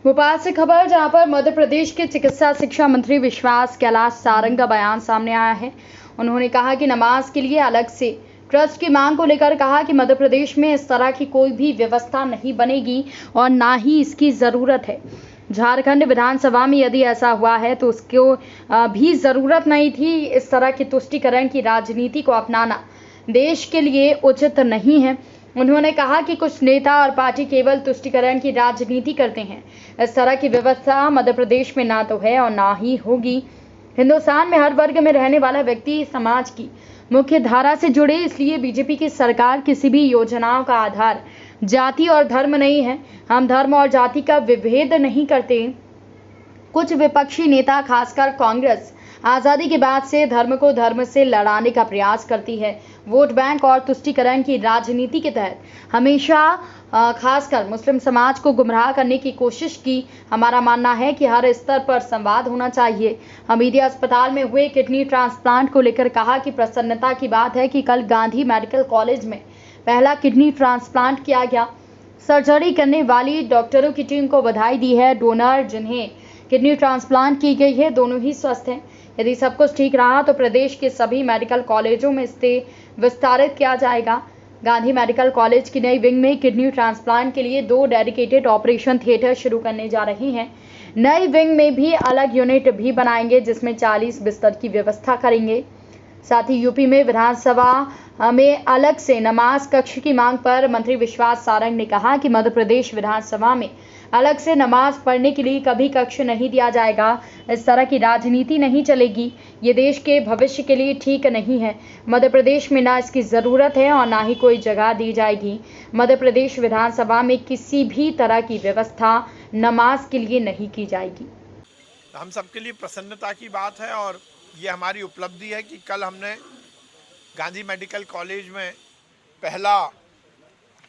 भोपाल से खबर, जहां पर मध्य प्रदेश के चिकित्सा शिक्षा मंत्री विश्वास कैलाश सारंग का बयान सामने आया है। उन्होंने कहा कि नमाज के लिए अलग से ट्रस्ट की मांग को लेकर कहा कि मध्य प्रदेश में इस तरह की कोई भी व्यवस्था नहीं बनेगी और ना ही इसकी ज़रूरत है। झारखंड विधानसभा में यदि ऐसा हुआ है तो उसको भी ज़रूरत नहीं थी। इस तरह की तुष्टीकरण की राजनीति को अपनाना देश के लिए उचित नहीं है। उन्होंने कहा कि कुछ नेता और पार्टी केवल तुष्टीकरण की राजनीति करते हैं। इस तरह की व्यवस्था मध्य प्रदेश में ना तो है और ना ही होगी। हिंदुस्तान में हर वर्ग में रहने वाला व्यक्ति समाज की मुख्य धारा से जुड़े, इसलिए बीजेपी की सरकार किसी भी योजनाओं का आधार जाति और धर्म नहीं है। हम धर्म और जाति का विभेद नहीं करते। कुछ विपक्षी नेता, खासकर कांग्रेस, आज़ादी के बाद से धर्म को धर्म से लड़ाने का प्रयास करती है। वोट बैंक और तुष्टीकरण की राजनीति के तहत हमेशा खासकर मुस्लिम समाज को गुमराह करने की कोशिश की। हमारा मानना है कि हर स्तर पर संवाद होना चाहिए। हमीदिया अस्पताल में हुए किडनी ट्रांसप्लांट को लेकर कहा कि प्रसन्नता की बात है कि कल गांधी मेडिकल कॉलेज में पहला किडनी ट्रांसप्लांट किया गया। सर्जरी करने वाली डॉक्टरों की टीम को बधाई दी है। डोनर जिन्हें किडनी ट्रांसप्लांट की गई है, दोनों ही स्वस्थ हैं। यदि सब कुछ ठीक रहा तो प्रदेश के सभी मेडिकल कॉलेजों में इसे विस्तारित किया जाएगा। गांधी मेडिकल कॉलेज की नई विंग में किडनी ट्रांसप्लांट के लिए 2 डेडिकेटेड ऑपरेशन थिएटर शुरू करने जा रहे हैं। नई विंग में भी अलग यूनिट भी बनाएंगे जिसमें 40 बिस्तर की व्यवस्था करेंगे। साथ ही यूपी में विधानसभा में अलग से नमाज कक्ष की मांग पर मंत्री विश्वास सारंग ने कहा कि मध्य प्रदेश विधानसभा में अलग से नमाज पढ़ने के लिए कभी कक्ष नहीं दिया जाएगा। इस तरह की राजनीति नहीं चलेगी। ये देश के भविष्य के लिए ठीक नहीं है। मध्य प्रदेश में ना इसकी ज़रूरत है और ना ही कोई जगह दी जाएगी। मध्य प्रदेश विधानसभा में किसी भी तरह की व्यवस्था नमाज के लिए नहीं की जाएगी। हम सबके लिए प्रसन्नता की बात है और ये हमारी उपलब्धि है कि कल हमने गांधी मेडिकल कॉलेज में पहला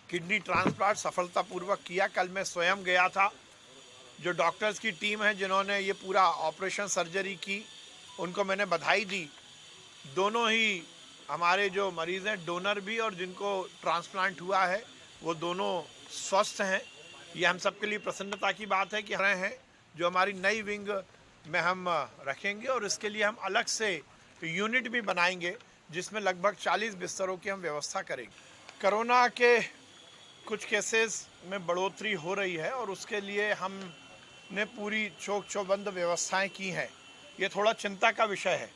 किडनी ट्रांसप्लांट सफलतापूर्वक किया। कल मैं स्वयं गया था। जो डॉक्टर्स की टीम है जिन्होंने ये पूरा ऑपरेशन सर्जरी की, उनको मैंने बधाई दी। दोनों ही हमारे जो मरीज़ हैं, डोनर भी और जिनको ट्रांसप्लांट हुआ है, वो दोनों स्वस्थ हैं। ये हम सबके लिए प्रसन्नता की बात है कि रहे हैं जो हमारी नई विंग में हम रखेंगे और इसके लिए हम अलग से यूनिट भी बनाएंगे जिसमें लगभग 40 बिस्तरों की हम व्यवस्था करेंगे। कोरोना के कुछ केसेस में बढ़ोतरी हो रही है और उसके लिए हमने पूरी चौक चौबंद व्यवस्थाएं की हैं। ये थोड़ा चिंता का विषय है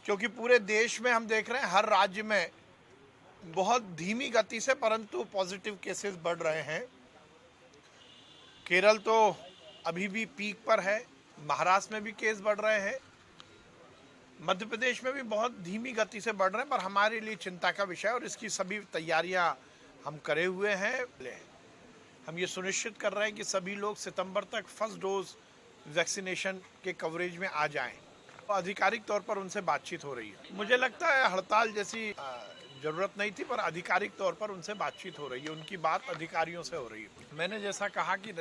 क्योंकि पूरे देश में हम देख रहे हैं हर राज्य में बहुत धीमी गति से परंतु पॉजिटिव केसेस बढ़ रहे हैं। केरल तो अभी भी पीक पर है, महाराष्ट्र में भी केस बढ़ रहे हैं, मध्य प्रदेश में भी बहुत धीमी गति से बढ़ रहे हैं, पर हमारे लिए चिंता का विषय और इसकी सभी तैयारियां हम करे हुए हैं। हम ये सुनिश्चित कर रहे हैं कि सभी लोग सितंबर तक फर्स्ट डोज वैक्सीनेशन के कवरेज में आ जाएं। तो आधिकारिक तौर पर उनसे बातचीत हो रही है। मुझे लगता है हड़ताल जैसी जरूरत नहीं थी, पर आधिकारिक तौर पर उनसे बातचीत हो रही है। उनकी बात अधिकारियों से हो रही है। मैंने जैसा कहा कि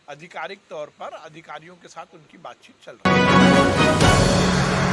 आधिकारिक तौर पर अधिकारियों के साथ उनकी बातचीत चल रही है।